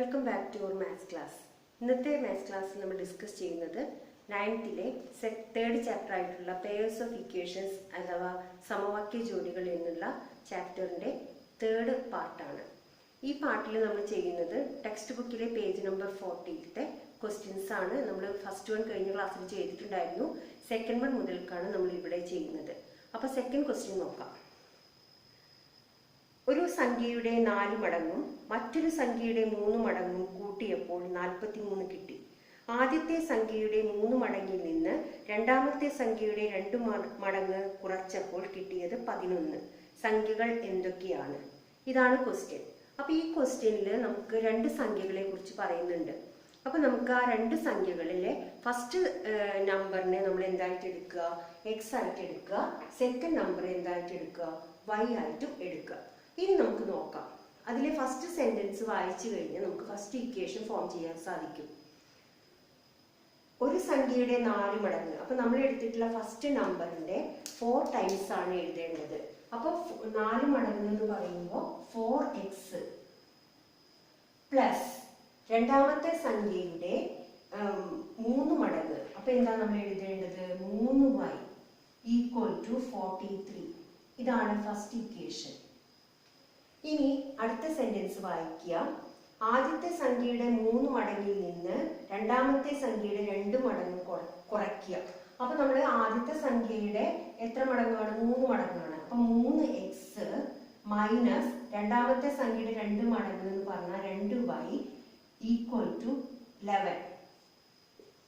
Welcome back to our maths class. ഇന്നത്തെ maths ക്ലാസ്സിൽ നമ്മൾ ഡിസ്കസ് ചെയ്യുന്നത് 9th തേർഡ് ചാപ്റ്റർ ആയിട്ടുള്ള പെയേഴ്സ് ഓഫ് ഇക്വേഷൻസ് അഥവാ സമവാക്യ ജോഡികൾ എന്നുള്ള ചാപ്റ്ററിൻ്റെ തേർഡ് പാർട്ടാണ്. ഈ പാർട്ടിൽ നമ്മൾ ചെയ്യുന്നത് ടെക്സ്റ്റ് ബുക്കിലെ പേജ് നമ്പർ 40ത്തെ ക്വസ്റ്റ്യൻസ് ആണ്. നമ്മൾ ഫസ്റ്റ് വൺ കഴിഞ്ഞ ക്ലാസ്സിൽ ചെയ്തിട്ടുണ്ടായിരുന്നു. സെക്കൻഡ് വൺ മുതൽക്കാണ് നമ്മൾ ഇവിടെ ചെയ്യുന്നത്. അപ്പോൾ സെക്കൻഡ് ക്വസ്റ്റ്യൻ നോക്കാം. ഒരു സംഖ്യയുടെ 4 മടങ്ങും മറ്റൊരു സംഖ്യയുടെ 3 മടങ്ങും കൂട്ടിയപ്പോൾ 43 കിട്ടി. ആദ്യത്തെ സംഖ്യയുടെ 3 മടങ്ങിൽ നിന്ന് രണ്ടാമത്തെ സംഖ്യയുടെ 2 മടങ്ങ് കുറച്ചപ്പോൾ കിട്ടിയത് 11. സംഖ്യകൾ എന്തൊക്കെയാണ്? ഇതാണ് ക്വസ്റ്റ്യൻ. അപ്പോൾ ഈ ക്വസ്റ്റ്യനിൽ നമുക്ക് 2 സംഖ്യകളെ കുറിച്ച് പറയുന്നുണ്ട്. അപ്പോൾ നമുക്ക് ആ 2 സംഖ്യകളിലെ ഫസ്റ്റ് നമ്പറിനെ നമ്മൾ എന്തായിട്ട് എടുക്കുക? എക്സ് ആയിട്ട് എടുക്കുക. സെക്കൻഡ് നമ്പർ എന്തായിട്ട് എടുക്കുക? വൈ ആയിട്ടും എടുക്കുക. ഇനി നമുക്ക് നോക്കാം. അതിലെ ഫസ്റ്റ് സെന്റൻസ് വായിച്ചു കഴിഞ്ഞാൽ നമുക്ക് ഫസ്റ്റ് ഇക്വേഷൻ ഫോം ചെയ്യാൻ സാധിക്കും. ഒരു സംഖ്യയുടെ 4 മടങ്ങ്. അപ്പൊ നമ്മൾ എടുത്തിട്ടുള്ള ഫസ്റ്റ് നമ്പറിന്റെ 4 ടൈംസ് ആണ് എഴുതേണ്ടത്. അപ്പൊ 4 മടങ്ങ് എന്ന് പറയുമ്പോൾ 4x പ്ലസ് രണ്ടാമത്തെ സംഖ്യയുടെ 3 മടങ്ങ്. അപ്പൊ എന്താ നമ്മൾ എഴുതേണ്ടത്? 3y equal to 43. ഇതാണ് ഫസ്റ്റ് ഇക്വേഷൻ. ഇനി അടുത്ത സെന്റൻസ് വായിക്കുക. ആദ്യത്തെ സംഖ്യയുടെ 3 മടങ്ങിൽ നിന്ന് രണ്ടാമത്തെ സംഖ്യയുടെ 2 മടങ്ങ് കുറയ്ക്കുക. അപ്പൊ നമ്മൾ ആദ്യത്തെ സംഖ്യയുടെ എത്ര മടങ്ങാണ്? 3 മടങ്ങാണ്. അപ്പൊ 3x മൈനസ് രണ്ടാമത്തെ സംഖ്യയുടെ 2 മടങ്ങ് എന്ന് പറഞ്ഞാൽ 2y ഈക്വൽ ടു 11.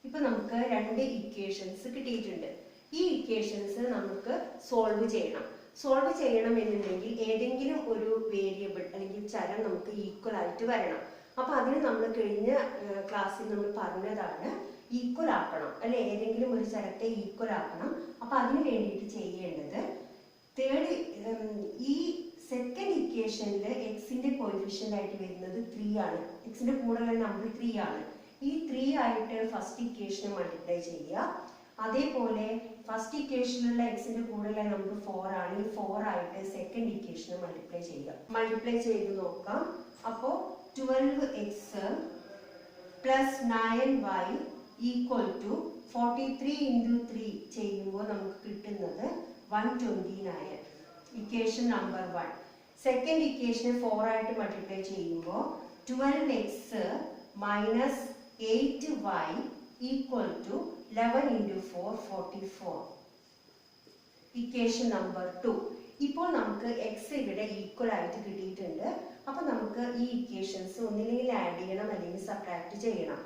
ഇപ്പൊ നമുക്ക് 2 ഇക്വേഷൻസ് കിട്ടിയിട്ടുണ്ട്. ഈ ഇക്വേഷൻസ് നമുക്ക് സോൾവ് ചെയ്യണം. സോൾവ് ചെയ്യണം എന്നുണ്ടെങ്കിൽ ഏതെങ്കിലും ഒരു വേരിയബിൾ അല്ലെങ്കിൽ ചരം നമുക്ക് ഈക്വൽ ആയിട്ട് വരണം. അപ്പൊ അതിന് നമ്മൾ കഴിഞ്ഞ ക്ലാസ്സിൽ നമ്മൾ പറഞ്ഞതാണ് ഈക്വൽ ആക്കണം അല്ലെ, ഏതെങ്കിലും ഒരു ചരത്തെ ഈക്വൽ ആക്കണം. അപ്പൊ അതിന് വേണ്ടിയിട്ട് ചെയ്യേണ്ടത് ഈ സെക്കൻഡ് ഇക്വേഷനിൽ എക്സിന്റെ കോഎഫിഷ്യന്റ് ആയിട്ട് വരുന്നത് 3 ആണ്. എക്സിന്റെ കൂടെയുള്ള നമ്പർ 3 ആണ്. ഈ 3 ആയിട്ട് ഫസ്റ്റ് ഇക്വേഷനെ മൾട്ടിപ്ലൈ ചെയ്യുക. അതേപോലെ ഫസ്റ്റ് ഇക്വേഷനിലുള്ള എക്സിന്റെ കൂടെയുള്ള നമ്പർ 4 ആണ്. ഈ 4 ആയിട്ട് സെക്കൻഡ് ഇക്വേഷനെ മൾട്ടിപ്ലൈ ചെയ്യുക. മൾട്ടിപ്ലൈ ചെയ്ത് നോക്കാം. അപ്പോൾ 12x plus 9y equal to 43 into 3 ചെയ്യുമ്പോൾ നമുക്ക് കിട്ടുന്നത് 129. Equation number 1. സെക്കൻഡ് ഇക്വേഷനെ 4 ആയിട്ട് മൾട്ടിപ്ലൈ ചെയ്യുമ്പോൾ 12x minus 8y equal to 11 into 4 44. Equation number 2. ഇപ്പോൾ നമുക്ക് എക്സ് ഇവിടെ ഈക്വൽ ആയിട്ട് കിട്ടിയിട്ടുണ്ട്. അപ്പൊ നമുക്ക് ഈ ഇക്വേഷൻസ് ഒന്നില്ലെങ്കിൽ ആഡ് ചെയ്യണം അല്ലെങ്കിൽ സബ്ട്രാക്ട് ചെയ്യണം.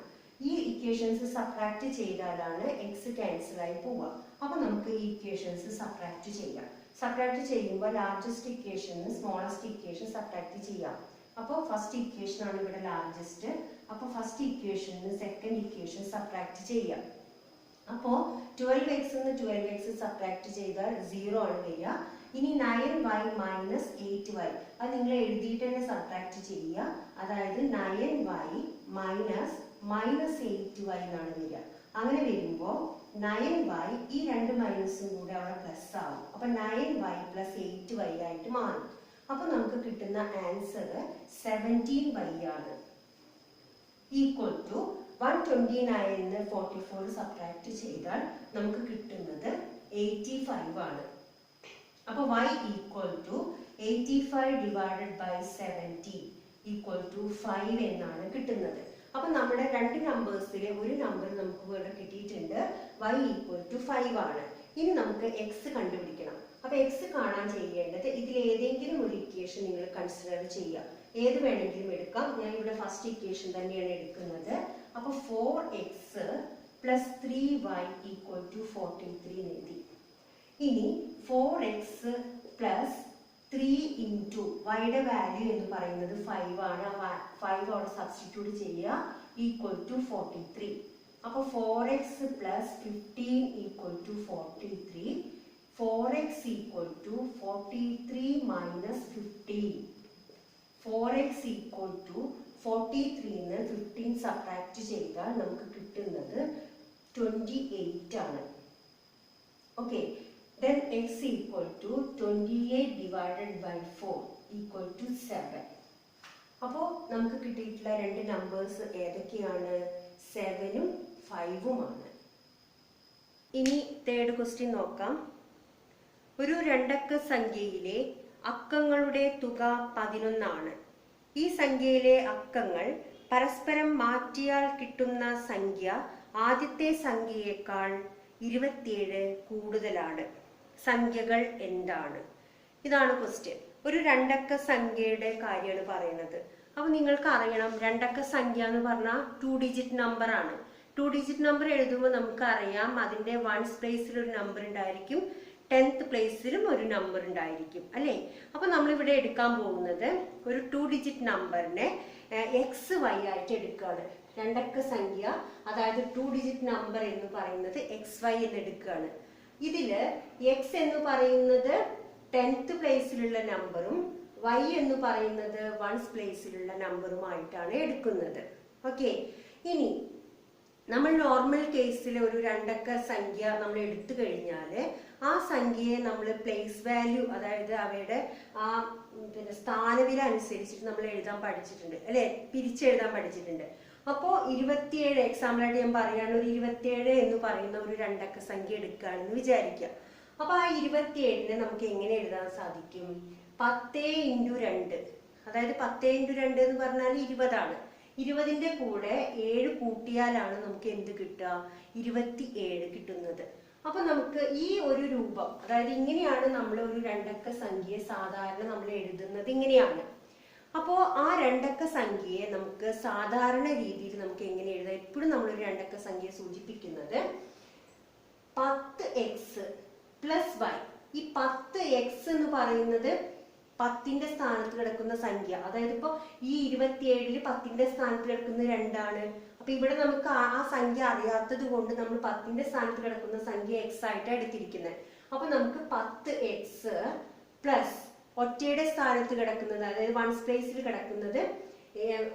ഈ ഇക്വേഷൻസ് സബ്ട്രാക്ട് ചെയ്താലാണ് എക്സ് ക്യാൻസൽ ആയി പോവുക. അപ്പൊ നമുക്ക് ഈ ഇക്വേഷൻസ് സബ്ട്രാക്ട് ചെയ്യാം. സബ്ട്രാക്ട് ചെയ്യുമ്പോൾ ലാർജസ്റ്റ് ഇക്വേഷന് സ്മോളസ്റ്റ് ഇക്വേഷൻ സബ്ട്രാക്ട് ചെയ്യാം. അപ്പോൾ ഫസ്റ്റ് ഇക്വേഷൻ ആണ് ഇവിടെ ലാർജസ്റ്റ്. അപ്പോൾ ഫസ്റ്റ് ഇക്വേഷന് സെക്കൻഡ് ഇക്വേഷൻ സബ്ട്രാക്ട് ചെയ്യാം. അപ്പോൾ 12x നിന്ന് 12x സബ്ട്രാക്ട് ചെയ്താൽ 0 ആണ് വരിക. ഇനി 9y മൈനസ് 8y അത് നിങ്ങൾ എഴുതിയിട്ട് തന്നെ സബ്ട്രാക്ട് ചെയ്യുക. അതായത് 9y മൈനസ് 8y എന്നാണ് വരിക. അങ്ങനെ വരുമ്പോൾ 9y ഈ 2 മൈനസും കൂടെ അവിടെ പ്ലസ് ആവും. അപ്പൊ 9y പ്ലസ് 8y ആയിട്ട് മാറും. അപ്പൊ നമുക്ക് കിട്ടുന്ന ആൻസർ 17y ആണ്. ഈക്വൽ ടു 129 44 സബ്ട്രാക്ട് ചെയ്താൽ നമുക്ക് കിട്ടുന്നത് 85 ആണ്. അപ്പൊ y equal to 85 divided by 70 equal to 5 എന്നാണ് കിട്ടുന്നത്. അപ്പൊ നമ്മുടെ 2 നമ്പേഴ്സിലെ ഒരു നമ്പർ നമുക്ക് ഇവിടെ കിട്ടിയിട്ടുണ്ട്. y ഈക്വൽ ടു 5 ആണ്. ഇനി നമുക്ക് x കണ്ടുപിടിക്കണം. അപ്പൊ x കാണാൻ ചെയ്യേണ്ടത് ഇതിൽ ഏതെങ്കിലും ഒരു ഇക്വേഷൻ നിങ്ങൾ കൺസിഡർ ചെയ്യുക. ഏത് വേണമെങ്കിലും എടുക്കാം. ഞാൻ ഇവിടെ ഫസ്റ്റ് ഇക്വേഷൻ തന്നെയാണ് എടുക്കുന്നത്. അപ്പൊ 4x plus 3y equal to 43 എഴുതി. ഇനി 4x പ്ലസ് 3 ഇൻറ്റു വൈയുടെ വാല്യൂ എന്ന് പറയുന്നത് 5 ആണ്. 5 അവിടെ സബ്സ്റ്റിറ്റ്യൂട്ട് ചെയ്യുക. Equal to 43. അപ്പൊ 4x plus 15 equal to 43. 4x equal to 43 minus 15. 4x equal to 43 ന്ന് 15 സബ്ട്രാക്ട് ചെയ്താൽ നമുക്ക് കിട്ടുന്നത് 28 ആണ്. Okay, then x equal to 28 divided by 4 equal to 7. അപ്പോൾ നമുക്ക് കിട്ടിയിട്ടുള്ള രണ്ട് നമ്പേഴ്സ് ഏതൊക്കെയാണ്? 7ഉം 5ഉമാണ്. ഇനി തേർഡ് ക്വസ്റ്റ്യൻ നോക്കാം. ഒരു രണ്ടക്ക സംഖ്യയിലെ അക്കങ്ങളുടെ തുക 11 ആണ്. ഈ സംഖ്യയിലെ അക്കങ്ങൾ പരസ്പരം മാറ്റിയാൽ കിട്ടുന്ന സംഖ്യ ആദ്യത്തെ സംഖ്യയേക്കാൾ 27 കൂടുതലാണ്. സംഖ്യകൾ എന്താണ്? ഇതാണ് ക്വസ്റ്റ്യൻ. ഒരു രണ്ടക്ക സംഖ്യയുടെ കാര്യമാണ് പറയുന്നത്. അപ്പൊ നിങ്ങൾക്ക് അറിയണം, രണ്ടക്ക സംഖ്യ എന്ന് പറഞ്ഞാൽ 2 ഡിജിറ്റ് നമ്പർ ആണ്. 2 ഡിജിറ്റ് നമ്പർ എഴുതുമ്പോൾ നമുക്ക് അറിയാം അതിന്റെ 1st പ്ലേസിൽ ഒരു നമ്പർ ഉണ്ടായിരിക്കും, 10th പ്ലേസിലും ഒരു നമ്പർ ഉണ്ടായിരിക്കും, അല്ലേ? അപ്പൊ നമ്മളിവിടെ എടുക്കാൻ പോകുന്നത് ഒരു 2 ഡിജിറ്റ് നമ്പറിനെ XY ആയിട്ട് എടുക്കുകയാണ്. രണ്ടക്ക സംഖ്യ, അതായത് 2 ഡിജിറ്റ് നമ്പർ എന്ന് പറയുന്നത് XY എന്ന് എടുക്കുകയാണ്. ഇതില് X എന്ന് പറയുന്നത് 10th പ്ലേസിലുള്ള നമ്പറും Y എന്ന് പറയുന്നത് 1st പ്ലേസിലുള്ള നമ്പറുമായിട്ടാണ് എടുക്കുന്നത്. ഓക്കെ, ഇനി നമ്മൾ നോർമൽ കേസിൽ ഒരു രണ്ടക്ക സംഖ്യ നമ്മൾ എടുത്തു കഴിഞ്ഞാൽ ആ സംഖ്യയെ നമ്മൾ പ്ലേസ് വാല്യൂ, അതായത് അവയുടെ ആ സ്ഥാനവില അനുസരിച്ചിട്ട് നമ്മൾ എഴുതാൻ പഠിച്ചിട്ടുണ്ട്, അല്ലെ? പിരിച്ചെഴുതാൻ പഠിച്ചിട്ടുണ്ട്. അപ്പോൾ 27, എക്സാമ്പിളായിട്ട് ഞാൻ പറയുകയാണ്, ഒരു 27 എന്ന് പറയുന്ന ഒരു രണ്ടക്ക സംഖ്യ എടുക്കുകയാണെന്ന് വിചാരിക്കുക. അപ്പൊ ആ 27നെ നമുക്ക് എങ്ങനെ എഴുതാൻ സാധിക്കും? 10 × 2, അതായത് 10 × 2 എന്ന് പറഞ്ഞാൽ 20 ആണ്. 20ന്റെ കൂടെ 7 കൂട്ടിയാലാണ് നമുക്ക് എന്ത് കിട്ടുക? 27 കിട്ടുന്നത്. അപ്പൊ നമുക്ക് ഈ ഒരു രൂപം, അതായത് ഇങ്ങനെയാണ് നമ്മൾ ഒരു രണ്ടക്ക സംഖ്യയെ സാധാരണ നമ്മൾ എഴുതുന്നത്, ഇങ്ങനെയാണ്. അപ്പോ ആ രണ്ടക്ക സംഖ്യയെ നമുക്ക് സാധാരണ രീതിയിൽ നമുക്ക് എങ്ങനെ എഴുതാം? എപ്പോഴും നമ്മളൊരു രണ്ടക്ക സംഖ്യയെ സൂചിപ്പിക്കുന്നത് 10x + y. ഈ 10x എന്ന് പറയുന്നത് 10ന്റെ സ്ഥാനത്ത് കിടക്കുന്ന സംഖ്യ, അതായത് ഇപ്പൊ ഈ 27ൽ 10ന്റെ സ്ഥാനത്ത് കിടക്കുന്ന 2 ആണ്. അപ്പൊ ഇവിടെ നമുക്ക് ആ സംഖ്യ അറിയാത്തത് കൊണ്ട് നമ്മൾ 10ന്റെ സ്ഥാനത്ത് കിടക്കുന്ന സംഖ്യ x ആയിട്ട് എടുത്തിരിക്കുന്നത്. അപ്പൊ നമുക്ക് 10x പ്ലസ് ഒറ്റയുടെ സ്ഥാനത്ത് കിടക്കുന്നത്, അതായത് 1st പ്ലേസിൽ കിടക്കുന്നത്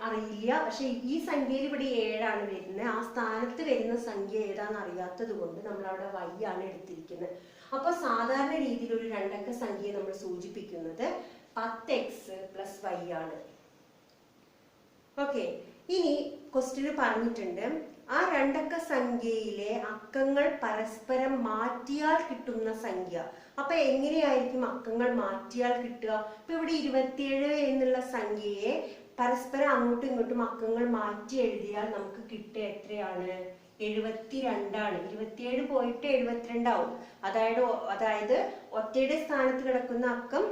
അറിയില്ല, പക്ഷെ ഈ സംഖ്യയിൽ ഇവിടെ 7 ആണ് വരുന്നത്. ആ സ്ഥാനത്ത് വരുന്ന സംഖ്യ ഏതാന്ന് അറിയാത്തത് കൊണ്ട് നമ്മൾ അവിടെ y ആണ് എടുത്തിരിക്കുന്നത്. അപ്പൊ സാധാരണ രീതിയിൽ ഒരു രണ്ടക്ക സംഖ്യയെ നമ്മൾ സൂചിപ്പിക്കുന്നത് 10x + y ആണ്. ഓക്കെ, ഇനി ക്വസ്റ്റ്യന് പറഞ്ഞിട്ടുണ്ട് ആ രണ്ടക്ക സംഖ്യയിലെ അക്കങ്ങൾ പരസ്പരം മാറ്റിയാൽ കിട്ടുന്ന സംഖ്യ. അപ്പൊ എങ്ങനെയായിരിക്കും അക്കങ്ങൾ മാറ്റിയാൽ കിട്ടുക? ഇപ്പൊ ഇവിടെ 27 എന്നുള്ള സംഖ്യയെ പരസ്പരം അങ്ങോട്ടും ഇങ്ങോട്ടും അക്കങ്ങൾ മാറ്റി എഴുതിയാൽ നമുക്ക് കിട്ടുക എത്രയാണ്? 72 ആണ്. 27 പോയിട്ട് 72 ആവും. അതായത് ഒറ്റയുടെ സ്ഥാനത്ത് കിടക്കുന്ന അക്കം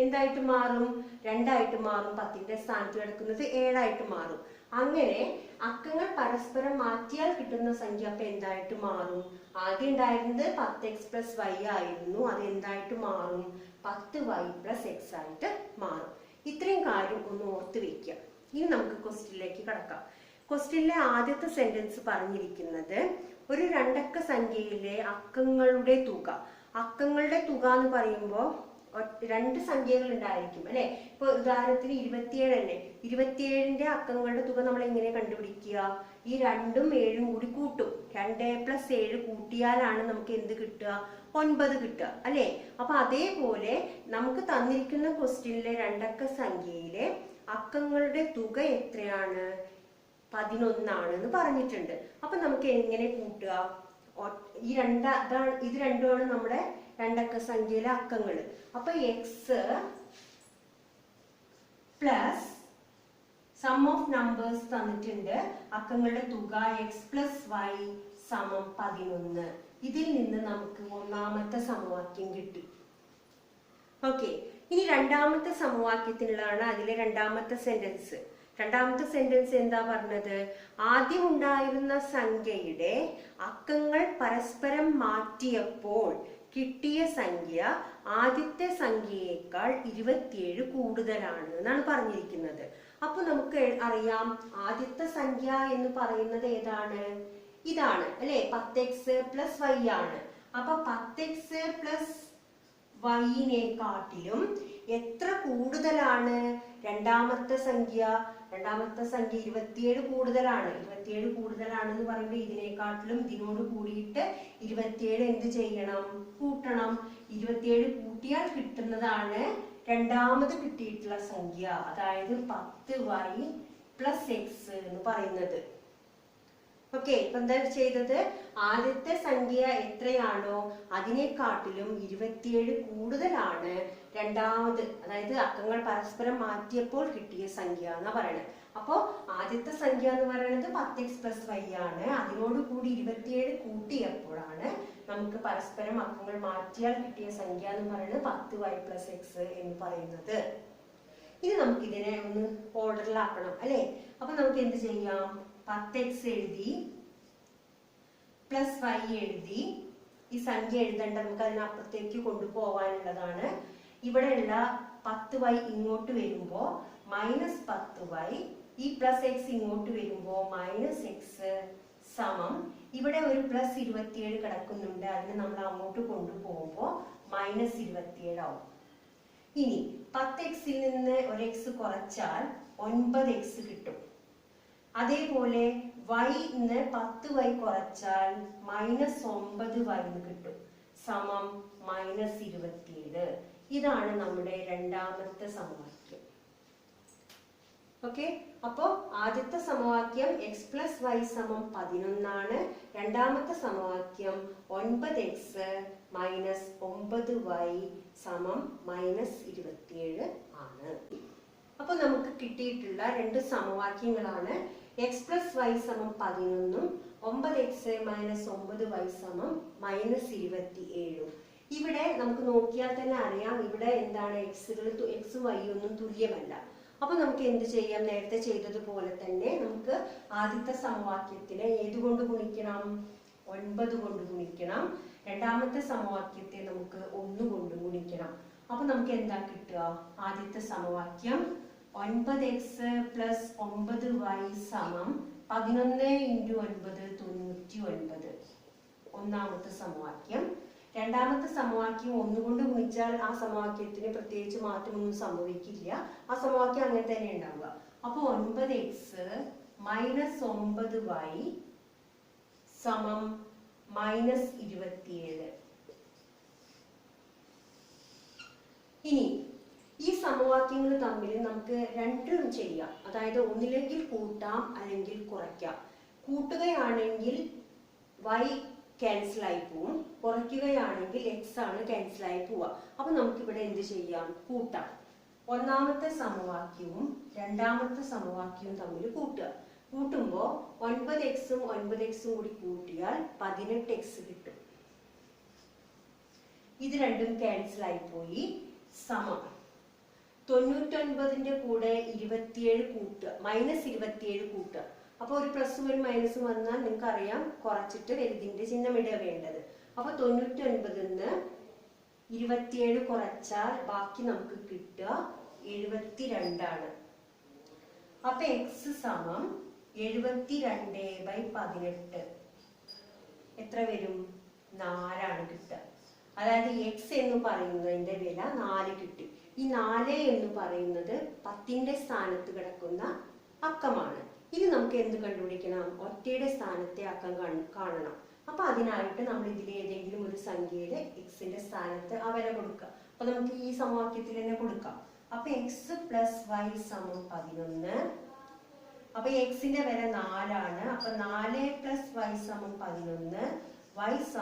എന്തായിട്ട് മാറും? 2 ആയിട്ട് മാറും. 10ന്റെ സ്ഥാനത്ത് കിടക്കുന്നത് 7 ആയിട്ട് മാറും. അങ്ങനെ അക്കങ്ങൾ പരസ്പരം മാറ്റിയാൽ കിട്ടുന്ന സംഖ്യ അപ്പൊ എന്തായിട്ട് മാറും? ആദ്യം ഉണ്ടായിരുന്നത് 10x + y ആയിരുന്നു, അത് എന്തായിട്ട് മാറും? 10y + x ആയിട്ട് മാറും. ഇത്രയും കാര്യം ഒന്ന് ഓർത്ത് വെക്കുക. ഇനി നമുക്ക് ക്വസ്റ്റ്യനിലേക്ക് കടക്കാം. ക്വസ്റ്റ്യനിലെ ആദ്യത്തെ സെന്റൻസ് പറഞ്ഞിരിക്കുന്നത് ഒരു രണ്ടക്ക സംഖ്യയിലെ അക്കങ്ങളുടെ തുക. അക്കങ്ങളുടെ തുക എന്ന് പറയുമ്പോൾ 2 സംഖ്യകൾ ഉണ്ടായിരിക്കും, അല്ലെ? ഇപ്പൊ ഉദാഹരണത്തിന് 27 തന്നെ. 27ന്റെ അക്കങ്ങളുടെ തുക നമ്മൾ എങ്ങനെ കണ്ടുപിടിക്കുക? ഈ 2ഉം 7ഉം കൂടി കൂട്ടും. 2 + 7 കൂട്ടിയാലാണ് നമുക്ക് എന്ത് കിട്ടുക? 9 കിട്ടുക, അല്ലെ? അപ്പൊ അതേപോലെ നമുക്ക് തന്നിരിക്കുന്ന ക്വസ്റ്റ്യനിലെ രണ്ടക്ക സംഖ്യയിലെ അക്കങ്ങളുടെ തുക എത്രയാണ്? 11 ആണെന്ന് പറഞ്ഞിട്ടുണ്ട്. അപ്പൊ നമുക്ക് എങ്ങനെ കൂട്ടുക? ഇത് രണ്ടുമാണ് നമ്മുടെ രണ്ടക്ക സംഖ്യയിലെ അക്കങ്ങൾ. അപ്പൊ x plus sum of numbers തന്നിട്ടുണ്ട്. അക്കങ്ങളുടെ തുക x + y = 11. ഇതിൽ നിന്ന് നമുക്ക് ഒന്നാമത്തെ സമവാക്യം കിട്ടി. ഓക്കെ, ഇനി രണ്ടാമത്തെ സമവാക്യത്തിനുള്ളതാണ് അതിലെ രണ്ടാമത്തെ സെന്റൻസ്. രണ്ടാമത്തെ സെന്റൻസ് എന്താ പറഞ്ഞത്? ആദ്യം ഉണ്ടായിരുന്ന സംഖ്യയുടെ അക്കങ്ങൾ പരസ്പരം മാറ്റിയപ്പോൾ കിട്ടിയ സംഖ്യ ആദ്യത്തെ സംഖ്യയേക്കാൾ 27 കൂടുതലാണ് എന്നാണ് പറഞ്ഞിരിക്കുന്നത്. അപ്പൊ നമുക്ക് അറിയാം ആദ്യത്തെ സംഖ്യ എന്ന് പറയുന്നത് ഏതാണ്? ഇതാണ്, അല്ലെ? 10x + y ആണ്. അപ്പൊ 10x + y-നെക്കാട്ടിലും എത്ര കൂടുതലാണ് രണ്ടാമത്തെ സംഖ്യ? രണ്ടാമത്തെ സംഖ്യ 27 കൂടുതലാണ്. 27 കൂടുതലാണെന്ന് പറയുമ്പോൾ ഇതിനെക്കാട്ടിലും ഇതിനോട് കൂടിയിട്ട് 27 എന്ത് ചെയ്യണം? കൂട്ടണം. 27 കൂട്ടിയാൽ കിട്ടുന്നതാണ് രണ്ടാമത് കിട്ടിയിട്ടുള്ള സംഖ്യ, അതായത് 10y + x എന്ന് പറയുന്നത്. ഓക്കെ, ഇപ്പൊ എന്താ ചെയ്തത്? ആദ്യത്തെ സംഖ്യ എത്രയാണോ അതിനെക്കാട്ടിലും 27 കൂടുതലാണ് രണ്ടാമത്, അതായത് അക്കങ്ങൾ പരസ്പരം മാറ്റിയപ്പോൾ കിട്ടിയ സംഖ്യ എന്നാ പറയുന്നത്. അപ്പോ ആദ്യത്തെ സംഖ്യ എന്ന് പറയുന്നത് 10x + y ആണ്. അതിനോട് കൂടി 27 കൂട്ടിയപ്പോഴാണ് നമുക്ക് പരസ്പരം അക്കങ്ങൾ മാറ്റിയാൽ കിട്ടിയ സംഖ്യ എന്ന് പറയുന്നത് 10y + x എന്ന് പറയുന്നത്. ഇനി നമുക്ക് ഇതിനെ ഒന്ന് ഓർഡറിലാക്കണം അല്ലെ. അപ്പൊ നമുക്ക് എന്ത് ചെയ്യാം? 10x എഴുതി +y എഴുതി. ഈ സംഖ്യ എഴുതേണ്ട, നമുക്ക് അതിനപ്പുറത്തേക്ക് കൊണ്ടുപോകാനുള്ളതാണ്. ഇവിടെയുള്ള 10y ഇങ്ങോട്ട് വരുമ്പോ -10y, ഈ +x ഇങ്ങോട്ട് വരുമ്പോ -x സമം, ഇവിടെ ഒരു +27 കിടക്കുന്നുണ്ട്, അതിനെ നമ്മൾ അങ്ങോട്ട് കൊണ്ടുപോകുമ്പോ -27 ആവും. ഇനി 10xൽ നിന്ന് ഒരു x കുറച്ചാൽ 9x കിട്ടും. അതേപോലെ y ന്ന് 10y കുറച്ചാൽ -9y കിട്ടും, സമം -27. ഇതാണ് നമ്മുടെ രണ്ടാമത്തെ സമവാക്യം. ഓക്കെ, അപ്പോ ആദ്യത്തെ സമവാക്യം x + y = 11 ആണ്. രണ്ടാമത്തെ സമവാക്യം 9x - 9y = -27 ആണ്. അപ്പൊ നമുക്ക് കിട്ടിയിട്ടുള്ള രണ്ട് സമവാക്യങ്ങളാണ് x + y = 11 ഉം 9x - 9y = -27. ഇവിടെ നമുക്ക് നോക്കിയാൽ തന്നെ അറിയാം, ഇവിടെ എന്താണ് x y ഒന്നും തുല്യമല്ല. അപ്പൊ നമുക്ക് എന്ത് ചെയ്യാം? നേരത്തെ ചെയ്തതുപോലെ തന്നെ നമുക്ക് ആദ്യത്തെ സമവാക്യത്തിനെ ഏതുകൊണ്ട് ഗുണിക്കണം? 9 കൊണ്ട് ഗുണിക്കണം. രണ്ടാമത്തെ സമവാക്യത്തെ നമുക്ക് 1 കൊണ്ട് ഗുണിക്കണം. അപ്പൊ നമുക്ക് എന്താ കിട്ടുക? ആദ്യത്തെ സമവാക്യം 9x + 9y = 11 × 9 99. ഒന്നാമത്തെ സമവാക്യം. രണ്ടാമത്തെ സമവാക്യം 1 കൊണ്ട് ഗുണിച്ചാൽ ആ സമവാക്യത്തിന് പ്രത്യേകിച്ച് മാറ്റമൊന്നും സംഭവിക്കില്ല. ആ സമവാക്യം അങ്ങനെ തന്നെ ഉണ്ടാവുക. അപ്പൊ 9x - 9y = -27. ഇനി ഈ സമവാക്യങ്ങൾ തമ്മിൽ നമുക്ക് രണ്ടും ചെയ്യാം. അതായത് ഒന്നില്ലെങ്കിൽ കൂട്ടാം അല്ലെങ്കിൽ കുറയ്ക്കാം. കൂട്ടുകയാണെങ്കിൽ y ക്യാൻസൽ ആയി പോവും, കുറയ്ക്കുകയാണെങ്കിൽ x ആണ് ക്യാൻസൽ ആയി പോവുക. അപ്പൊ നമുക്കിവിടെ എന്ത് ചെയ്യാം? കൂട്ടാം. ഒന്നാമത്തെ സമവാക്യവും രണ്ടാമത്തെ സമവാക്യവും തമ്മിൽ കൂട്ടുക. കൂട്ടുമ്പോ 9x ഉം 9x ഉം കൂടി കൂട്ടിയാൽ 18x കിട്ടും. ഇത് രണ്ടും ക്യാൻസൽ ആയി പോയി, സമം 99ന്റെ കൂടെ 27 കൂട്ടുക, -27 കൂട്ടുക. അപ്പൊ ഒരു പ്ലസും ഒരു മൈനസും വന്നാൽ നിങ്ങൾക്ക് അറിയാം, കുറച്ചിട്ട് വലുതിന്റെ ചിഹ്നം ഇടുക വേണ്ടത്. അപ്പൊ 99ന്ന് 27 കുറച്ചാൽ ബാക്കി നമുക്ക് കിട്ടുക 72 ആണ്. അപ്പൊ x സമം 72/18 എത്ര വരും? 4 ആണ് കിട്ടുക. അതായത് x എന്ന് പറയുന്നതിന്റെ വില 4 കിട്ടി. ഈ 4 എന്ന് പറയുന്നത് 10ന്റെ സ്ഥാനത്ത് കിടക്കുന്ന അക്കമാണ്. ഇത് നമുക്ക് എന്ത് കണ്ടുപിടിക്കണം? ഒറ്റയുടെ സ്ഥാനത്തെ അക്കം കാണണം. അപ്പൊ അതിനായിട്ട് നമ്മൾ ഇതിൽ ഏതെങ്കിലും ഒരു സംഖ്യയുടെ x-ന്റെ സ്ഥാനത്ത് ആ വില കൊടുക്കുക. അപ്പൊ നമുക്ക് ഈ സമവാക്യത്തിൽ തന്നെ കൊടുക്കാം. അപ്പൊ x + y = 11. അപ്പൊ x-ന്റെ വില 4 ആണ്. അപ്പൊ 4 + y = 11. y =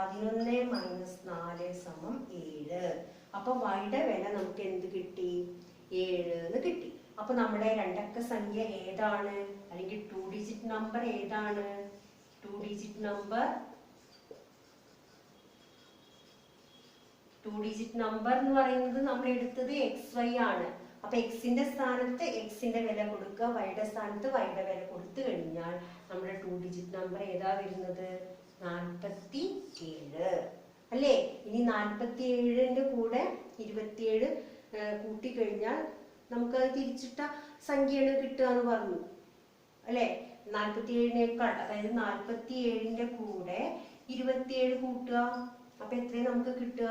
11 - 4 = 7. അപ്പൊ y-യുടെ വില നമുക്ക് എന്ത് കിട്ടി? 7 എന്ന് കിട്ടി. അപ്പൊ നമ്മുടെ രണ്ടക്ക സംഖ്യ ഏതാണ്? അല്ലെങ്കിൽ 2 ഡിജിറ്റ് നമ്പർ ഏതാണ്? 2 ഡിജിറ്റ് നമ്പർ എന്ന് പറയുന്നത് നമ്മൾ എടുത്തത് xy ആണ്. അപ്പൊ x-ന്റെ സ്ഥാനത്ത് x-ന്റെ വില കൊടുക്കുക, y-യുടെ സ്ഥാനത്ത് y-യുടെ വില കൊടുത്തു കഴിഞ്ഞാൽ നമ്മുടെ 2 ഡിജിറ്റ് നമ്പർ ഏതാ വരുന്നത്? 47 അല്ലേ? ഇനി 47ന്റെ കൂടെ 27 കൂട്ടിക്കഴിഞ്ഞാൽ നമുക്കത് തിരിച്ചിട്ട സംഖ്യയാണ് കിട്ടുക എന്ന് പറഞ്ഞു അല്ലെ. 47നേക്കാൾ, അതായത് 47ന്റെ കൂടെ 27 കൂട്ടുക. അപ്പൊ എത്രയും നമുക്ക് കിട്ടുക?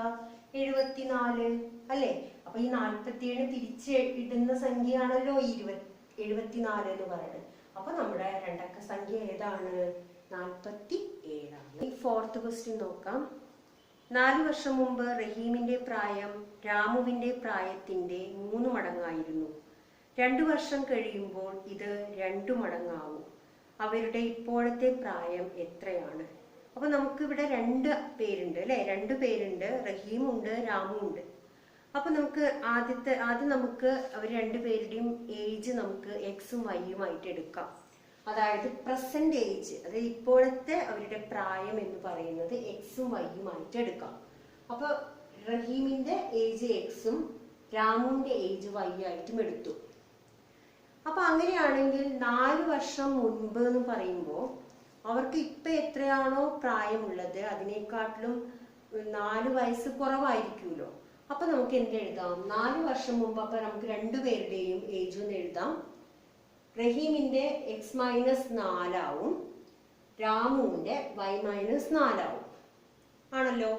74 അല്ലെ. അപ്പൊ ഈ 47 തിരിച്ച് ഇടുന്ന സംഖ്യയാണല്ലോ 74 എന്ന് പറയുന്നത്. അപ്പൊ നമ്മുടെ രണ്ടക്ക സംഖ്യ ഏതാണ്? 47 ആണ്. ഈ 4th ക്വസ്റ്റ്യൻ നോക്കാം. 4 വർഷം മുമ്പ് റഹീമിന്റെ പ്രായം രാമുവിന്റെ പ്രായത്തിന്റെ 3 മടങ്ങായിരുന്നു. 2 വർഷം കഴിയുമ്പോൾ ഇത് 2 മടങ്ങാവും. അവരുടെ ഇപ്പോഴത്തെ പ്രായം എത്രയാണ്? അപ്പൊ നമുക്ക് ഇവിടെ 2 പേരുണ്ട് അല്ലെ, 2 പേരുണ്ട്, റഹീമുണ്ട് രാമുണ്ട്. അപ്പൊ നമുക്ക് ആദ്യം നമുക്ക് അവർ 2 പേരുടെയും ഏജ് നമുക്ക് എക്സും വൈയും ആയിട്ട് എടുക്കാം. അതായത് പ്രസന്റ് ഏജ്, അതായത് ഇപ്പോഴത്തെ അവരുടെ പ്രായം എന്ന് പറയുന്നത് എക്സും വൈയും ആയിട്ട് എടുക്കാം. അപ്പൊ റഹീമിന്റെ ഏജ് എക്സും രാമുവിന്റെ ഏജ് വൈ ആയിട്ടും എടുത്തു. അപ്പൊ അങ്ങനെയാണെങ്കിൽ 4 വർഷം മുൻപ് എന്ന് പറയുമ്പോൾ അവർക്ക് ഇപ്പൊ എത്രയാണോ പ്രായമുള്ളത് അതിനേക്കാട്ടിലും 4 വയസ്സ് കുറവായിരിക്കുമല്ലോ. അപ്പൊ നമുക്ക് എന്ത് എഴുതാം? 4 വർഷം മുമ്പ് അപ്പൊ നമുക്ക് 2 പേരുടെയും ഏജ് ഒന്ന് എഴുതാം. റഹീമിന്റെ എക്സ് മൈനസ് 4 ആവും, രാമുവിന്റെ വൈ മൈനസ് 4 ആവും ആണല്ലോ.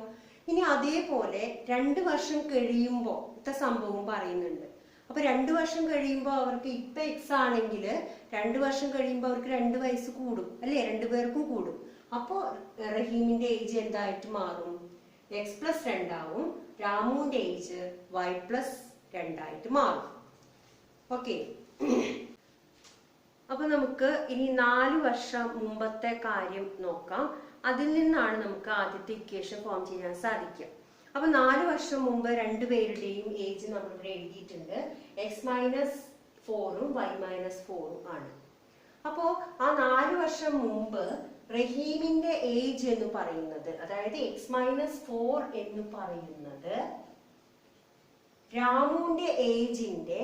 ഇനി അതേപോലെ 2 വർഷം കഴിയുമ്പോൾ ഇത്ര സംഭവം പറയുന്നുണ്ട്. അപ്പൊ 2 വർഷം കഴിയുമ്പോൾ അവർക്ക് ഇപ്പൊ എക്സ് ആണെങ്കിൽ 2 വർഷം കഴിയുമ്പോൾ അവർക്ക് 2 വയസ്സ് കൂടും അല്ലെ, 2 പേർക്കും കൂടും. അപ്പോ റഹീമിന്റെ ഏജ് എന്തായിട്ട് മാറും? എക്സ് പ്ലസ് 2 ആവും, രാമുവിന്റെ ഏജ് വൈ പ്ലസ് 2 ആയിട്ട് മാറും. ഓക്കെ, അപ്പൊ നമുക്ക് ഇനി 4 വർഷം മുമ്പത്തെ കാര്യം നോക്കാം. അതിൽ നിന്നാണ് നമുക്ക് ആദ്യത്തെ ഇക്വേഷൻ ഫോം ചെയ്യാൻ സാധിക്കുക. അപ്പൊ 4 വർഷം മുമ്പ് 2 പേരുടെയും ഏജ് നമ്മൾ ഇവിടെ എഴുതിയിട്ടുണ്ട്. എക്സ് മൈനസ് 4ഉം വൈ മൈനസ് 4ഉം ആണ്. അപ്പോ ആ 4 വർഷം മുമ്പ് റഹീമിന്റെ ഏജ് എന്ന് പറയുന്നത്, അതായത് എക്സ് മൈനസ് 4 എന്ന് പറയുന്നത് രാമുവിന്റെ ഏജിന്റെ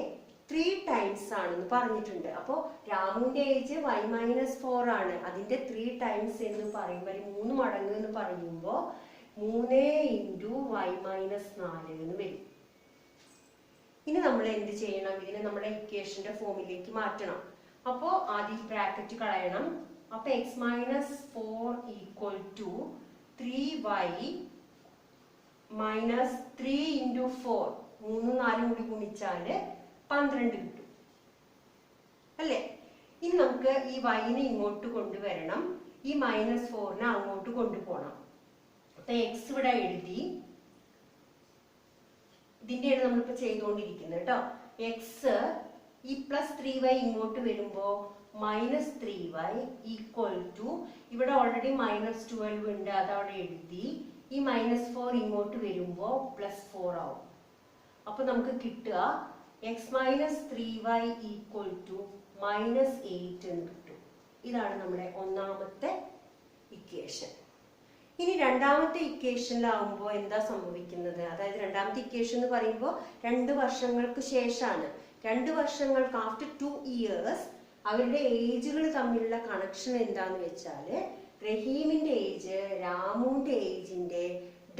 3 ടൈംസ് ആണെന്ന് പറഞ്ഞിട്ടുണ്ട്. അപ്പോ രാമുവിന്റെ ഏജ് വൈ മൈനസ് 4 ആണ്, അതിന്റെ 3 ടൈംസ് എന്ന് പറയുമ്പോൾ 3 മടങ്ങ് എന്ന് പറയുമ്പോൾ 3 ഇൻറ്റു വൈ മൈനസ് 4 എന്ന് വരും. ഇനി നമ്മൾ എന്ത് ചെയ്യണം? ഇതിനെ നമ്മുടെ ഇക്വേഷന്റെ ഫോമിലേക്ക് മാറ്റണം. അപ്പോ ആദ്യം ബ്രാക്കറ്റ് കളയണം. അപ്പൊ x minus 4 equal to 3y minus 3 into 4, 3 4 കൂടി ഗുണിച്ചാല് 12 കിട്ടും അല്ലേ. ഇനി നമുക്ക് ഈ വൈനെ ഇങ്ങോട്ട് കൊണ്ടുവരണം, ഈ മൈനസ് 4നെ അങ്ങോട്ട് കൊണ്ടുപോകണം. അപ്പൊ എക്സ് ഇവിടെ എഴുതി, ഇതിന്റെയാണ് നമ്മളിപ്പോ ചെയ്തുകൊണ്ടിരിക്കുന്നത് കേട്ടോ. എക്സ് ഈ പ്ലസ് 3y ഇങ്ങോട്ട് വരുമ്പോ മൈനസ് 3y ഈക്വൽ ടു, ഇവിടെ ഓൾറെഡി മൈനസ് 12 ഉണ്ട്, അതവിടെ എഴുതി. ഈ മൈനസ് 4 ഇങ്ങോട്ട് വരുമ്പോ പ്ലസ് 4 ആവും. അപ്പൊ നമുക്ക് കിട്ടുക x minus 3y equal to minus 8 എന്ന് കിട്ടും. ഇതാണ് നമ്മുടെ ഒന്നാമത്തെ ഇക്വേഷൻ. ഇനി രണ്ടാമത്തെ ഇക്വേഷനിലാവുമ്പോൾ എന്താ സംഭവിക്കുന്നത്? അതായത് രണ്ടാമത്തെ ഇക്വേഷൻ എന്ന് പറയുമ്പോൾ 2 വർഷങ്ങൾക്ക് ശേഷമാണ്. 2 വർഷങ്ങൾക്ക് ആഫ്റ്റർ 2 ഇയേഴ്സ് അവരുടെ ഏജുകൾ തമ്മിലുള്ള കണക്ഷൻ എന്താന്ന് വെച്ചാല് റഹീമിന്റെ ഏജ് രാമുവിന്റെ ഏജിന്റെ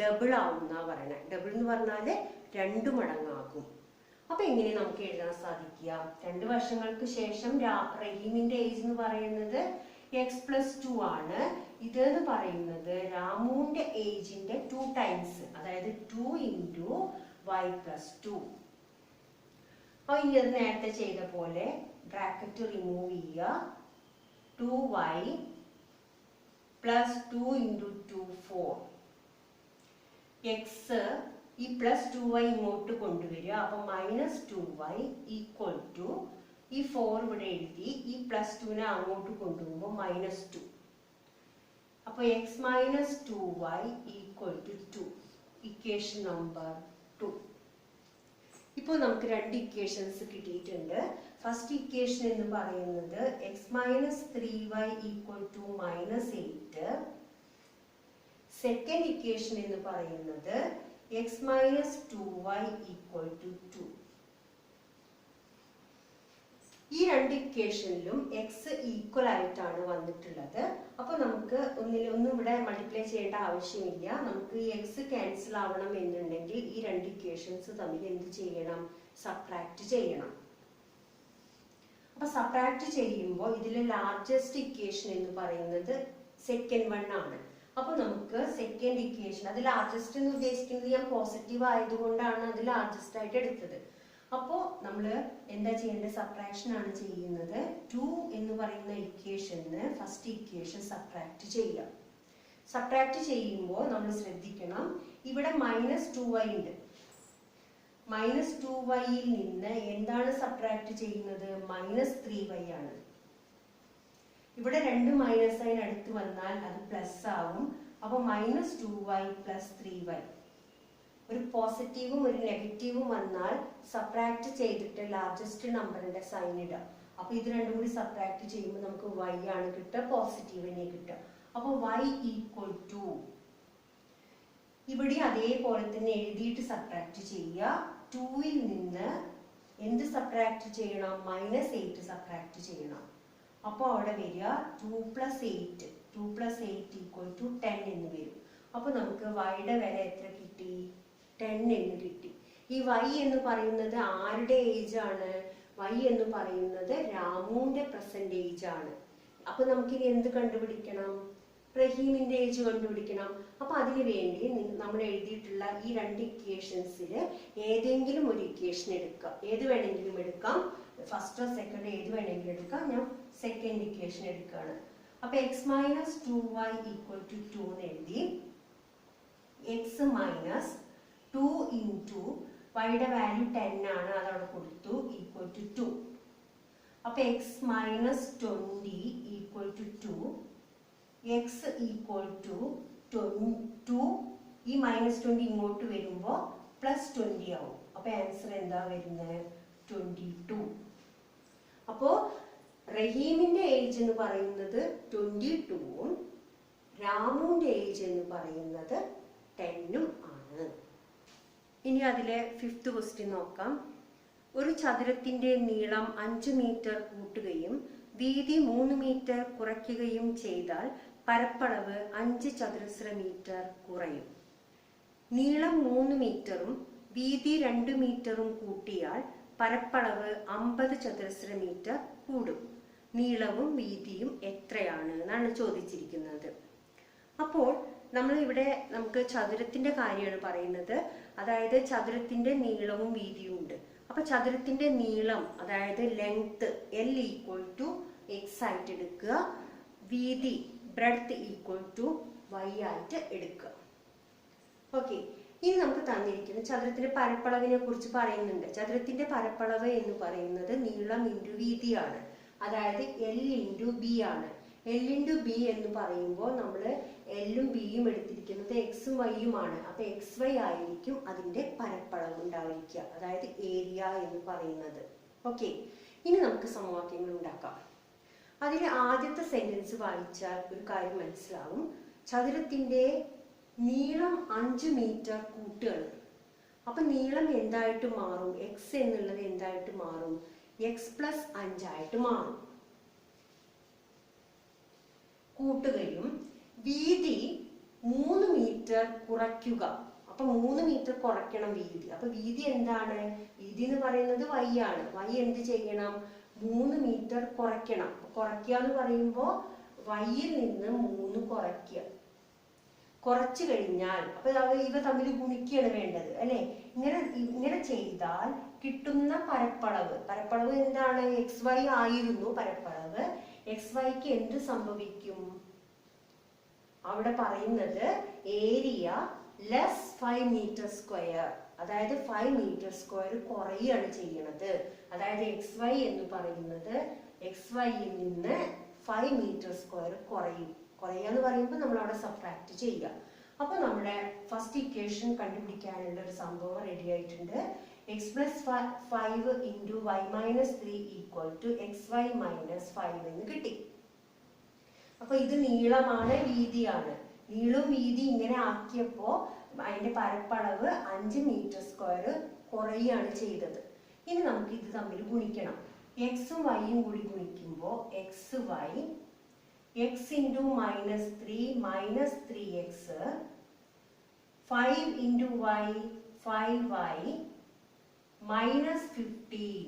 ഡബിൾ ആവുന്ന പറയണേ. ഡബിൾ എന്ന് പറഞ്ഞാല് 2 മടങ്ങാകും. അപ്പൊ എങ്ങനെ നമുക്ക് എഴുതാൻ സാധിക്കുക? 2 വർഷങ്ങൾക്ക് ശേഷം റഹീമിന്റെ ഏജ് എന്ന് പറയുന്നത് എക്സ് പ്ലസ് 2 ആണ്. ഇതെന്ന് പറയുന്നത് രാമുവിന്റെ ഏജിന്റെ 2 ടൈംസ്, അതായത് 2 ഇൻറ്റു വൈ പ്ലസ് 2. അപ്പൊ ഇനി അത് നേരത്തെ ചെയ്ത പോലെ ബ്രാക്കറ്റ് റിമൂവ് ചെയ്യുക. 2y plus 2 into 2 4. എക്സ് ഈ പ്ലസ് 2y ഇങ്ങോട്ട് കൊണ്ടുവരിക. അപ്പൊ മൈനസ് 2y ഈക്വൽ ടു, ഈ 4 ഇവിടെ എഴുതി, ഈ പ്ലസ് 2നെ അങ്ങോട്ട് കൊണ്ടുപോകുമ്പോൾ മൈനസ് 2. അപ്പൊ x minus 2y equal to 2. Equation number 2. ഇപ്പോൾ നമുക്ക് 2 ഇക്വേഷൻസ് കിട്ടിയിട്ടുണ്ട്. ഫസ്റ്റ് ഇക്വേഷൻ എന്ന് പറയുന്നത് x minus 3y equal to minus 8. Second equation എന്ന് പറയുന്നത് x minus 2y equal to 2. ഈ 2 ഇക്വേഷനിലും എക്സ് ഈക്വൽ ആയിട്ടാണ് വന്നിട്ടുള്ളത്. അപ്പൊ നമുക്ക് ഒന്നും ഇവിടെ മൾട്ടിപ്ലൈ ചെയ്യേണ്ട ആവശ്യമില്ല. നമുക്ക് ഈ എക്സ് ക്യാൻസൽ ആവണം എന്നുണ്ടെങ്കിൽ ഈ 2 ഇക്വേഷൻസ് തമ്മിൽ എന്ത് ചെയ്യണം? സബ്ട്രാക്ട് ചെയ്യണം. അപ്പൊ സബ്ട്രാക്ട് ചെയ്യുമ്പോൾ ഇതിലെ ലാർജസ്റ്റ് ഇക്വേഷൻ എന്ന് പറയുന്നത് സെക്കൻഡ് വൺ ആണ്. അപ്പൊ നമുക്ക് സെക്കൻഡ് ഇക്വേഷൻ, അത് ലാർജസ്റ്റ് എന്ന് ഉദ്ദേശിക്കുന്നത് ഞാൻ പോസിറ്റീവ് ആയതുകൊണ്ടാണ് അത് ലാർജസ്റ്റ് ആയിട്ട് എടുത്തത്. അപ്പോ നമ്മൾ എന്താ ചെയ്യേണ്ടത്? സബ്ട്രാക്ഷൻ ആണ് ചെയ്യുന്നത്. 2 എന്ന് പറയുന്ന ഇക്വേഷന് ഫസ്റ്റ് ഇക്വേഷൻ സബ്ട്രാക്ട് ചെയ്യാം. സബ്ട്രാക്ട് ചെയ്യുമ്പോൾ നമ്മൾ ശ്രദ്ധിക്കണം, ഇവിടെ -2y ഉണ്ട്. -2yയിൽ നിന്ന് എന്താണ് സബ്ട്രാക്ട് ചെയ്യുന്നത്? -3y ആണ്. ഇവിടെ രണ്ട് മൈനസ് സൈൻ അടുത്ത് വന്നാൽ അത് പ്ലസ് ആവും. അപ്പൊ -2y + 3y. ഒരു പോസിറ്റീവും ഒരു നെഗറ്റീവും വന്നാൽ സബ്ട്രാക്ട് ചെയ്തിട്ട് ലാർജസ്റ്റ് നമ്പറിന്റെ സൈൻ ഇടാം. അപ്പൊ ഇത് രണ്ടും കൂടി സബ്ട്രാക്ട് ചെയ്യുമ്പോൾ നമുക്ക് y ആണ് കിട്ടുക, പോസിറ്റീവിനെ കിട്ടുക. അപ്പൊ y = ഇവിടെ അതേപോലെ തന്നെ എഴുതിയിട്ട് സബ്ട്രാക്ട് ചെയ്യുക. 2ൽ നിന്ന് എന്ത് സബ്ട്രാക്ട് ചെയ്യണം? -8 സബ്ട്രാക്ട് ചെയ്യണം. അപ്പോൾ അവിടെ വരിക 2 + 8 = 10 എന്ന് വരും. അപ്പൊ നമുക്ക് y-യുടെ വില എത്ര കിട്ടി? 10 എന്ന് കിട്ടി. ഈ y എന്ന് പറയുന്നത് ആരുടെ ഏജ് ആണ്? y എന്ന് പറയുന്നത് രാമുവിന്റെ പ്രസന്റ് ഏജ് ആണ്. അപ്പൊ നമുക്കിനി എന്ത് കണ്ടുപിടിക്കണം? റഹീമിന്റെ ഏജ് കണ്ടുപിടിക്കണം. അപ്പൊ അതിനു വേണ്ടി നമ്മൾ എഴുതിയിട്ടുള്ള ഈ രണ്ട് ഇക്വേഷൻസിൽ ഏതെങ്കിലും ഒരു ഇക്വേഷൻ എടുക്കാം. ഏത് വേണമെങ്കിലും എടുക്കാം, ഫസ്റ്റോ സെക്കൻഡോ ഏത് വേണമെങ്കിലും എടുക്കാം. ഞാൻ സെക്കൻഡ് ഇക്വേഷൻ എടുക്കുകയാണ്. അപ്പൊ x - 2y = 2 എന്ന് എഴുതി. x - 2 * y-യുടെ വാല്യൂ 10 ആണ്, അതവിടെ കൊടുത്തു, = 2. അപ്പൊ x - 20 = 2. x = 2. ഈ -20 ഇങ്ങോട്ട് വരുമ്പോ +20 ആവും. അപ്പൊ ആൻസർ എന്താ വരുന്നത്? 22. അപ്പോ റഹീമിന്റെ ഏജ് എന്ന് പറയുന്നത് 22ഉം രാമുവിന്റെ ഏജ് എന്ന് പറയുന്നത് 10ഉം ആണ്. ഇനി അതിലെ 5th ക്വസ്റ്റ്യൻ നോക്കാം. ഒരു ചതുരത്തിന്റെ നീളം 5 മീറ്റർ കൂട്ടുകയും വീതി 3 മീറ്റർ കുറയ്ക്കുകയും ചെയ്താൽ പരപ്പളവ് 5 ചതുരശ്ര മീറ്റർ കുറയും. നീളം 3 മീറ്ററും വീതി 2 മീറ്ററും കൂട്ടിയാൽ പരപ്പളവ് 50 ചതുരശ്ര മീറ്റർ കൂടും. നീളവും വീതിയും എത്രയാണ് എന്നാണ് ചോദിച്ചിരിക്കുന്നത്. അപ്പോൾ നമുക്ക് ചതുരത്തിന്റെ കാര്യമാണ് പറയുന്നത്. അതായത് ചതുരത്തിന്റെ നീളവും വീതിയും ഉണ്ട്. അപ്പൊ ചതുരത്തിന്റെ നീളം, അതായത് ലെങ്ത് L = x ആയിട്ട് എടുക്കുക, വീതി ബ്രെഡ്ത്ത് = y ആയിട്ട് എടുക്കുക. ഓക്കെ, ഇനി നമുക്ക് തന്നിരിക്കുന്ന ചതുരത്തിന്റെ പരപ്പളവിനെ കുറിച്ച് പറയുന്നുണ്ട്. ചതുരത്തിന്റെ പരപ്പളവ് എന്ന് പറയുന്നത് നീളം × വീതിയാണ്. അതായത് L × b ആണ്. L × b എന്ന് പറയുമ്പോൾ നമ്മൾ L ഉം b യും എടുത്തിരിക്കുന്നത് x ഉം y യുമാണ്. അപ്പൊ xy ആയിരിക്കും അതിന്റെ പരപ്പളവ് ഉണ്ടായിരിക്കുക, അതായത് ഏരിയ എന്ന് പറയുന്നത്. ഓക്കെ, ഇനി നമുക്ക് സമവാക്യങ്ങൾ ഉണ്ടാക്കാം. അതിൽ ആദ്യത്തെ സെന്റൻസ് വായിച്ചാൽ ഒരു കാര്യം മനസ്സിലാവും. ചതുരത്തിന്റെ നീളം 5 മീറ്റർ കൂട്ടുകയാണ്. അപ്പൊ നീളം എന്തായിട്ട് മാറും? x എന്നുള്ളത് എന്തായിട്ട് മാറും? x + 5 ആയിട്ട് മാറും. കൂട്ടുകയും വീതി 3 മീറ്റർ കുറയ്ക്കുക. അപ്പൊ 3 മീറ്റർ കുറയ്ക്കണം വീതി. അപ്പൊ വീതി എന്താണ്? വീതി എന്ന് പറയുന്നത് y ആണ്. y എന്ത് ചെയ്യണം? 3 മീറ്റർ കുറയ്ക്കണം. കുറയ്ക്കുക എന്ന് പറയുമ്പോൾ y-ൽ നിന്ന് 3 കുറയ്ക്കുക. കുറച്ചു കഴിഞ്ഞാൽ അപ്പൊ ഇവ തമ്മിൽ ഗുണിക്കുകയാണ് വേണ്ടത്, അല്ലെ? ഇങ്ങനെ ചെയ്താൽ കിട്ടുന്ന പരപ്പളവ് എന്താണ്? xy ആയിരുന്നു പരപ്പളവ്. xyക്ക് എന്ത് സംഭവിക്കും? അവിടെ പറയുന്നത് ഏരിയ ലെസ് 5 മീറ്റർ സ്ക്വയർ, അതായത് 5 മീറ്റർ സ്ക്വയർ കുറയാണ് ചെയ്യണത്. അതായത് xy എന്ന് പറയുന്നത് xy-യിൽ നിന്ന് 5 മീറ്റർ സ്ക്വയർ കുറയും. കുറയാന്ന് പറയുമ്പോൾ നമ്മൾ അവിടെ സബ്ട്രാക്ട് ചെയ്യുക. അപ്പൊ നമ്മുടെ ഫസ്റ്റ് ഇക്വേഷൻ കണ്ടുപിടിക്കാനുള്ള ഒരു സംഭവം റെഡി ആയിട്ടുണ്ട്. x + 5 × y - 3 = xy - 5 എന്ന് കിട്ടി. അപ്പൊ ഇത് നീളമാണ്, വീതിയാണ്. നീളവും വീതി ഇങ്ങനെ ആക്കിയപ്പോ അതിന്റെ പരപ്പളവ് 5 മീറ്റർ സ്ക്വയർ കുറയാണ് ചെയ്തത്. ഇനി നമുക്ക് ഇത് തമ്മിൽ ഗുണിക്കണം. x ഉം y യും കൂടി ഗുണിക്കുമ്പോൾ xy x × -3 - 3x 5 × y 5y -15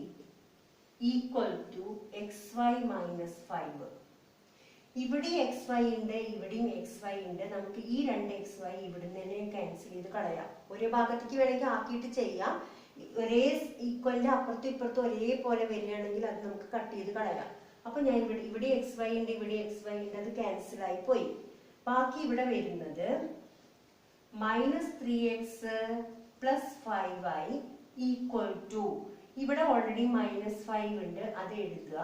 = xy - 5. ഇവിടെ xy ഉണ്ട്, ഇവിടെയും xy ഉണ്ട്. നമുക്ക് ഈ രണ്ട് xy ഇവിടെ തന്നെ ക്യാൻസൽ ചെയ്ത് കളയാം. ഒരേ ഭാഗത്തേക്ക് വേണമെങ്കിൽ ആക്കിയിട്ട് ചെയ്യാം. ഒരേ ഈക്വലിന്റെ അപ്പുറത്തും ഇപ്പുറത്തും ഒരേപോലെ വരികയാണെങ്കിൽ അത് നമുക്ക് കട്ട് ചെയ്ത് കളയാം. അപ്പൊ ഞാൻ ഇവിടെ xy ഉണ്ട്, ഇവിടെ xy ഉണ്ട്, അത് ക്യാൻസൽ ആയി പോയി. ബാക്കി ഇവിടെ വരുന്നത് -3x + 5y = ഇവിടെ ഓൾറെഡി -5 ഉണ്ട്, അത് എഴുതുക.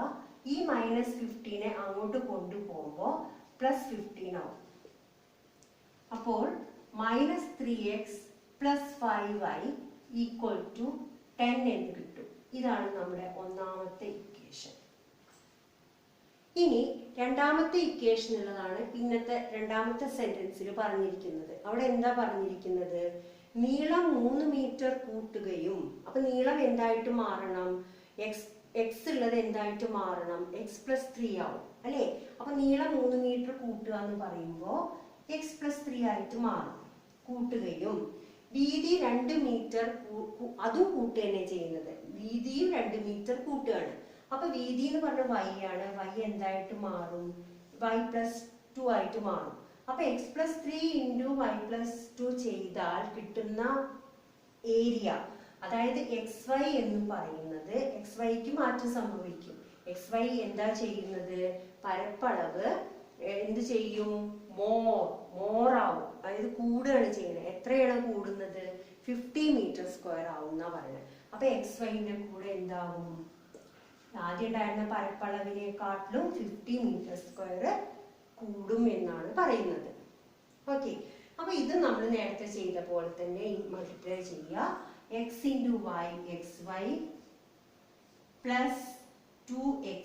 ഈ -15 അങ്ങോട്ട് കൊണ്ടുപോകുമ്പോൾ +15 ആവും. അപ്പോൾ -3x + 5y = 10 എന്ന് കിട്ടും. ഇതാണ് നമ്മുടെ ഒന്നാമത്തെ ഇക്വേഷൻ. ഇനി രണ്ടാമത്തെ ഇക്വേഷൻ ഉള്ളതാണ് ഇന്നത്തെ രണ്ടാമത്തെ സെന്റൻസിൽ പറഞ്ഞിരിക്കുന്നത്. അവിടെ എന്താ പറഞ്ഞിരിക്കുന്നത്? നീളം 3 മീറ്റർ കൂട്ടുകയും, അപ്പൊ നീളം എന്തായിട്ട് മാറണം? x ഉള്ളത് എന്തായിട്ട് മാറണം? x + 3 ആവും അല്ലേ? അപ്പൊ നീളം 3 മീറ്റർ കൂട്ടുക എന്ന് പറയുമ്പോൾ x + 3 ആയിട്ട് മാറും. കൂട്ടുകയും വീതി 2 മീറ്റർ അതും കൂട്ടുക തന്നെ ചെയ്യുന്നത്. വീതിയും 2 മീറ്റർ കൂട്ടുകയാണ്. അപ്പൊ വീതി എന്ന് പറഞ്ഞ y ആണ്. y എന്തായിട്ട് മാറും? y + 2 ആയിട്ട് മാറും. അപ്പൊ x + 3 × y + 2 ചെയ്താൽ കിട്ടുന്ന ഏരിയ, അതായത് xy എന്ന് പറയുന്നത്, xyക്ക് മാറ്റം സംഭവിക്കും. xy എന്താ ചെയ്യുന്നത്? പരപ്പളവ് എന്ത് ചെയ്യും? മോറാവും, അതായത് കൂടുകയാണ് ചെയ്യുന്നത്. എത്രയാണ് കൂടുന്നത്? 50 m² ആവും എന്നാ പറയുന്നത്. അപ്പൊ xyന്റെ കൂടെ എന്താവും? ആദ്യം ഉണ്ടായിരുന്ന പരപ്പളവിനെക്കാട്ടിലും 50 m² കൂടും എന്നാണ് പറയുന്നത്. ഓക്കെ, അപ്പൊ ഇത് നമ്മൾ നേരത്തെ ചെയ്ത പോലെ തന്നെ മൾട്ടിപ്ലൈ ചെയ്യുക. x × y xy + 2x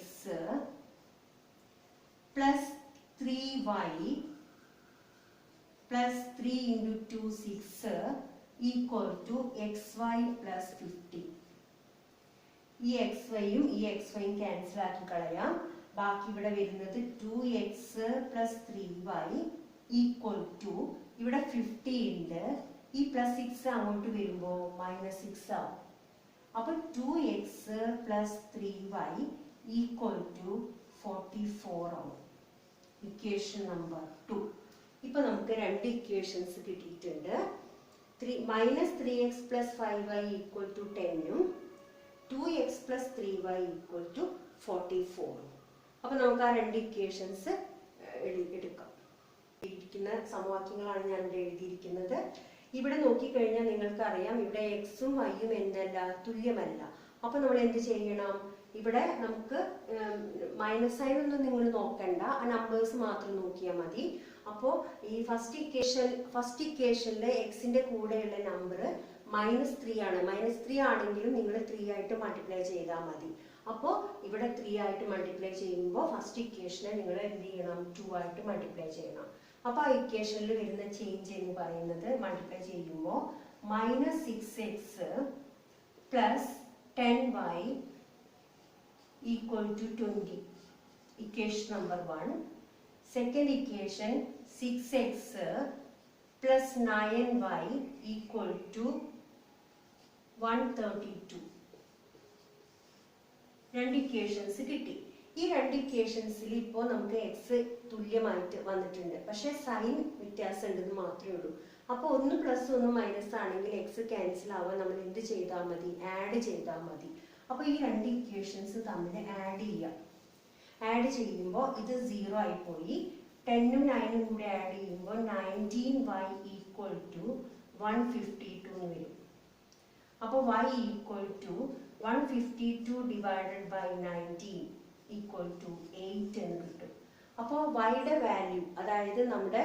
+ 3y + 3 × 2 6 = xy + 50. ഈ xyയും ഈ xyയും ക്യാൻസൽ ആക്കി കളയാം. ബാക്കി ഇവിടെ വരുന്നത് 2x + 3y = ഇവിടെ 50 ഉണ്ട്. ഈ +6 അങ്ങോട്ട് വരുമ്പോൾ -6 ആവും. അപ്പൊ 2x + 3y = 44 ആവും. Equation number 2. ഇപ്പൊ നമുക്ക് രണ്ട് ഇക്വേഷൻസ് കിട്ടിയിട്ടുണ്ട്. -3x + 5y = 10 ഉം 2x + 3y = 44. അപ്പൊ നമുക്ക് ആ രണ്ട് ഇക്വേഷൻസ് എടുക്കാം. എഴുതിയിരിക്കുന്ന സമവാക്യങ്ങളാണ് ഞാൻ ഇവിടെ എഴുതിയിരിക്കുന്നത്. ഇവിടെ നോക്കിക്കഴിഞ്ഞാൽ നിങ്ങൾക്ക് അറിയാം, ഇവിടെ എക്സും വൈയും എന്തല്ല? തുല്യമല്ല. അപ്പൊ നമ്മൾ എന്ത് ചെയ്യണം? ഇവിടെ നമുക്ക് മൈനസ് സൈൻ ഒന്നും നിങ്ങൾ നോക്കണ്ട, ആ നമ്പേഴ്സ് മാത്രം നോക്കിയാൽ മതി. അപ്പോൾ ഈ ഫസ്റ്റ് ഇക്വേഷനിലെ എക്സിന്റെ കൂടെയുള്ള നമ്പർ -3 ആണ്. -3 ആണെങ്കിലും നിങ്ങൾ 3 ആയിട്ട് മൾട്ടിപ്ലൈ ചെയ്താൽ മതി. അപ്പോൾ ഇവിടെ 3 ആയിട്ട് മൾട്ടിപ്ലൈ ചെയ്യുമ്പോൾ ഫസ്റ്റ് ഇക്വേഷനെ നിങ്ങൾ എന്ത് ചെയ്യണം? 2 ആയിട്ട് മൾട്ടിപ്ലൈ ചെയ്യണം. അപ്പൊ ആ ഇക്വേഷനിൽ വരുന്ന ചേഞ്ച് എന്ന് പറയുന്നത് മൾട്ടിപ്ലൈ ചെയ്യുമ്പോൾ -6x + 10y = 20. Equation number 1. Second equation 6x + 9y = 132. രണ്ട് ഇക്വേഷൻസ് കിട്ടി. ഈ രണ്ട് ഇക്വേഷൻസിൽ ഇപ്പോൾ നമുക്ക് എക്സ് തുല്യമായിട്ട് വന്നിട്ടുണ്ട്, പക്ഷെ സൈൻ വ്യത്യാസം ഉണ്ടെന്ന് മാത്രമേ ഉള്ളൂ. അപ്പോൾ 1 + 1 - ആണെങ്കിൽ എക്സ് ക്യാൻസൽ ആവാൻ നമ്മൾ എന്ത് ചെയ്താൽ മതി? ആഡ് ചെയ്താൽ മതി. അപ്പോൾ ഈ രണ്ട് ഇക്വേഷൻസ് തമ്മിൽ ആഡ് ചെയ്യാം. ആഡ് ചെയ്യുമ്പോൾ ഇത് 0 ആയി പോയി. 10 ഉം 9 ഉം കൂടെ ആഡ് ചെയ്യുമ്പോൾ 19y = 152 എന്ന് വരും. അപ്പോൾ y = 152 / 19 = 8 എന്ന് കിട്ടും. അപ്പോൾ വൈയുടെ വാല്യൂ, അതായത് നമ്മുടെ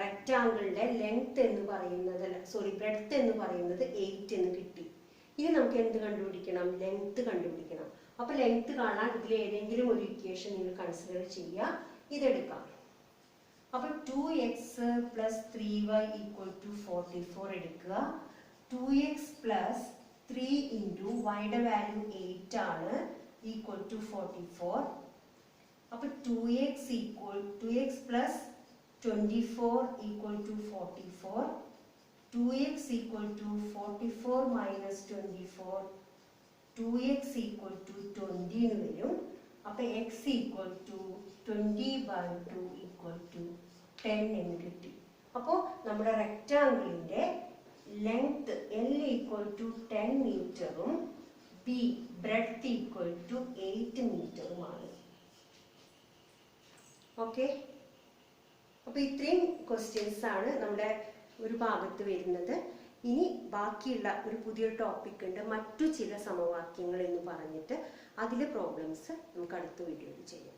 റെക്റ്റാങ്കിളിന്റെ ലെങ്ത് എന്ന് പറയുന്നത്, ബ്രെഡ്ത്ത് എന്ന് പറയുന്നത് 8 എന്ന് കിട്ടി. ഇനി നമുക്ക് എന്ത് കണ്ടുപിടിക്കണം? ലെങ്ത് കണ്ടുപിടിക്കണം. അപ്പൊ ലെങ്ത് കാണാൻ ഇതിൽ ഏതെങ്കിലും ഒരു ഇക്വേഷൻ നിങ്ങൾ കൺസിഡർ ചെയ്യുക. ഇതെടുക്കാം. അപ്പൊ 2x + 3y = 44 എടുക്കുക. 2x + 3 × yയുടെ വാല്യൂ 8 ആണ് = 44. അപ്പൊ 2x + 24 = 44. 2x = 44 - 24. 2x = 20 എന്ന് വരും. അപ്പൊ x = 20/2 = 10 എന്ന് കിട്ടി. അപ്പോൾ നമ്മുടെ റെക്റ്റാങ്കിളിന്റെ ലെങ്ത് L = 10 മീറ്ററും B ബ്രെഡ്ത്ത് = 8 മീറ്ററുമാണ്. ഓക്കെ. അപ്പോൾ ഇത്രയും ക്വസ്റ്റ്യൻസ് ആണ് നമ്മുടെ ഒരു ഭാഗത്ത് വരുന്നത്. ഇനി ബാക്കിയുള്ള ഒരു പുതിയ ടോപ്പിക് ഉണ്ട്, മറ്റു ചില സമവാക്യങ്ങൾ എന്ന് പറഞ്ഞിട്ട് അതിലെ പ്രോബ്ലംസ് നമുക്ക് അടുത്ത വീഡിയോയിൽ ചെയ്യാം.